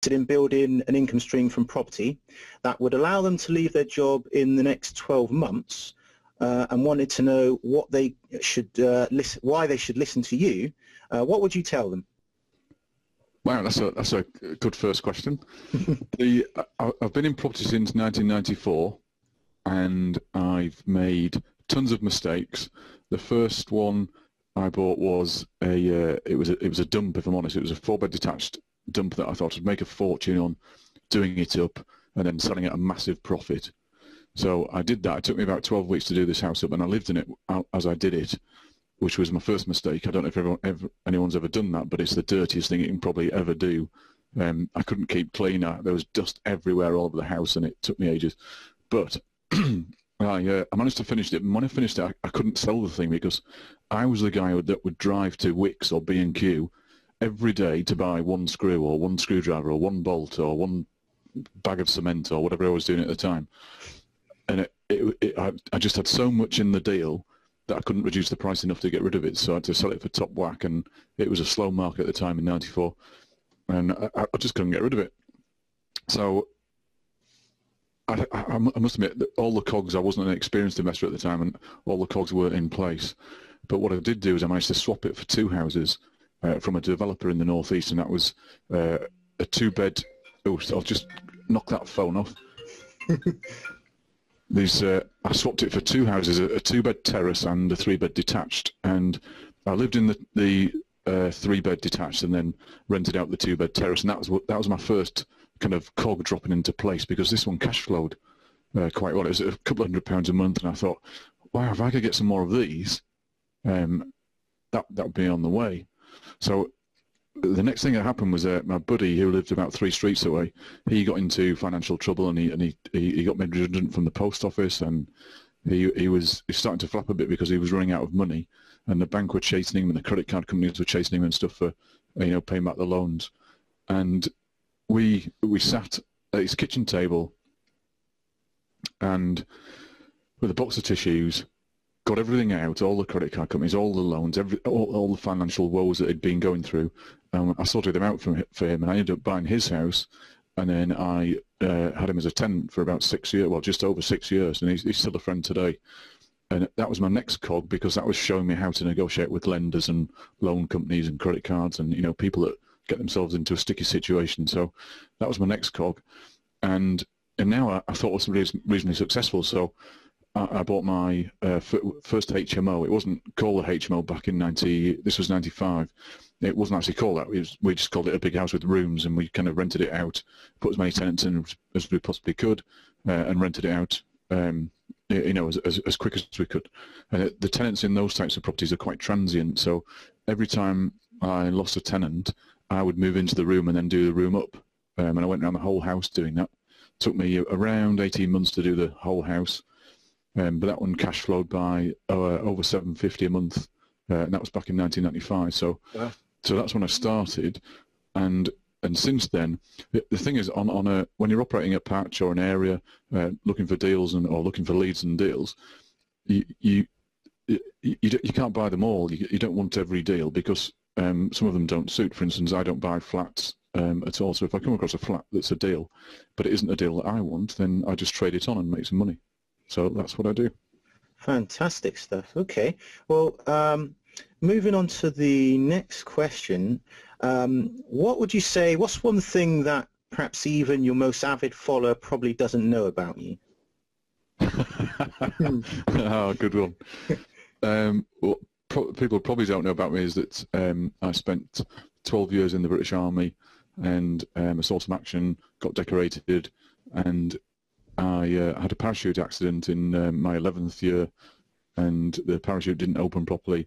in building an income stream from property that would allow them to leave their job in the next 12 months and wanted to know what they should why they should listen to you, what would you tell them? Wow, that's a good first question. I've been in property since 1994, and I've made tons of mistakes. The first one I bought was it was a dump, if I'm honest. It was a 4-bed detached dump that I thought I'd make a fortune on doing it up and then selling at a massive profit. So I did that. It took me about 12 weeks to do this house up, and I lived in it as I did it, which was my first mistake. I don't know if anyone's ever done that, but it's the dirtiest thing you can probably ever do. I couldn't keep clean. There was dust everywhere all over the house, and it took me ages. But I managed to finish it. And when I finished it, I couldn't sell the thing because I was the guy that would drive to Wickes or B&Q every day to buy one screw or one screwdriver or one bolt or one bag of cement or whatever I was doing at the time. And I just had so much in the deal that I couldn't reduce the price enough to get rid of it, so I had to sell it for top whack, and it was a slow market at the time in '94, and I just couldn't get rid of it. So I must admit that all the cogs, I wasn't an experienced investor at the time, and all the cogs weren't in place. But what I did do is I managed to swap it for 2 houses from a developer in the northeast, and that was a 2-bed. Oh, I'll just knock that phone off. I swapped it for 2 houses, a 2-bed terrace and a 3-bed detached, and I lived in the 3-bed detached and then rented out the 2-bed terrace, and that was my first kind of cog dropping into place, because this one cash flowed quite well. It was a couple of £100 a month, and I thought, wow, if I could get some more of these, that would be on the way. So the next thing that happened was my buddy, who lived about 3 streets away, he got into financial trouble, and he got made redundant from the post office, and he was starting to flap a bit because he was running out of money, and the bank were chasing him, and the credit card companies were chasing him and stuff for paying back the loans. And we sat at his kitchen table and with a box of tissues, got everything out, all the credit card companies, all the loans, all the financial woes that he'd been going through. I sorted them out for him, and I ended up buying his house, and then I had him as a tenant for about 6 years, well, just over 6 years, and he's still a friend today. And that was my next cog, because that was showing me how to negotiate with lenders and loan companies and credit cards and people that get themselves into a sticky situation. So that was my next cog, and now I thought it was reasonably successful. So I bought my first HMO. It wasn't called a HMO back in this was 95. It wasn't actually called that. We just called it a big house with rooms, and we kind of rented it out, put as many tenants in as we possibly could, and rented it out, as quick as we could. The tenants in those types of properties are quite transient, so every time I lost a tenant, I would move into the room and then do the room up, and I went around the whole house doing that. It took me around 18 months to do the whole house. But that one cash flowed by over $750 a month, and that was back in 1995. So, wow. So that's when I started, and since then, the thing is, when you're operating a patch or an area, looking for deals or looking for leads and deals, you can't buy them all. You don't want every deal, because some of them don't suit. For instance, I don't buy flats at all. So if I come across a flat that's a deal, but it isn't a deal that I want, then I just trade it on and make some money. So that's what I do. Fantastic stuff. Okay. Well, moving on to the next question, what would you say, what's one thing that perhaps even your most avid follower probably doesn't know about you? Oh, good one. What people probably don't know about me is that I spent 12 years in the British Army, and I saw some action, got decorated, and I had a parachute accident in my 11th year, and the parachute didn't open properly,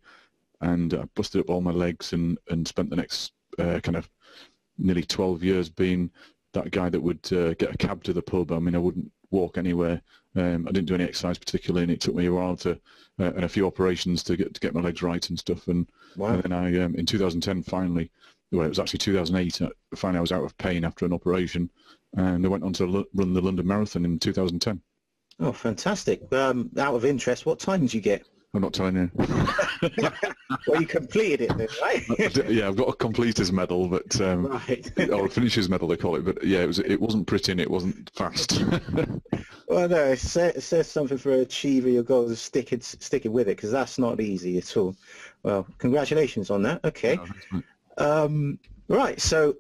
and I busted up all my legs, and spent the next kind of nearly 12 years being that guy that would get a cab to the pub. I mean, I wouldn't walk anywhere. I didn't do any exercise particularly, and it took me a while and a few operations to get my legs right and stuff. And, wow. And then I, in 2010, finally, well, it was actually 2008, finally I was out of pain after an operation, and I went on to run the London Marathon in 2010. Oh, fantastic. Out of interest, what time did you get? I'm not telling you. Well, you completed it then, right? Yeah, I've got a completer's medal, but Right. or a finisher's medal they call it. But yeah, it wasn't pretty and it wasn't fast. Well, no, it says something for achieving your goals, sticking with it, because that's not easy at all. Well, congratulations on that. Okay. No, thanks, mate. Right, so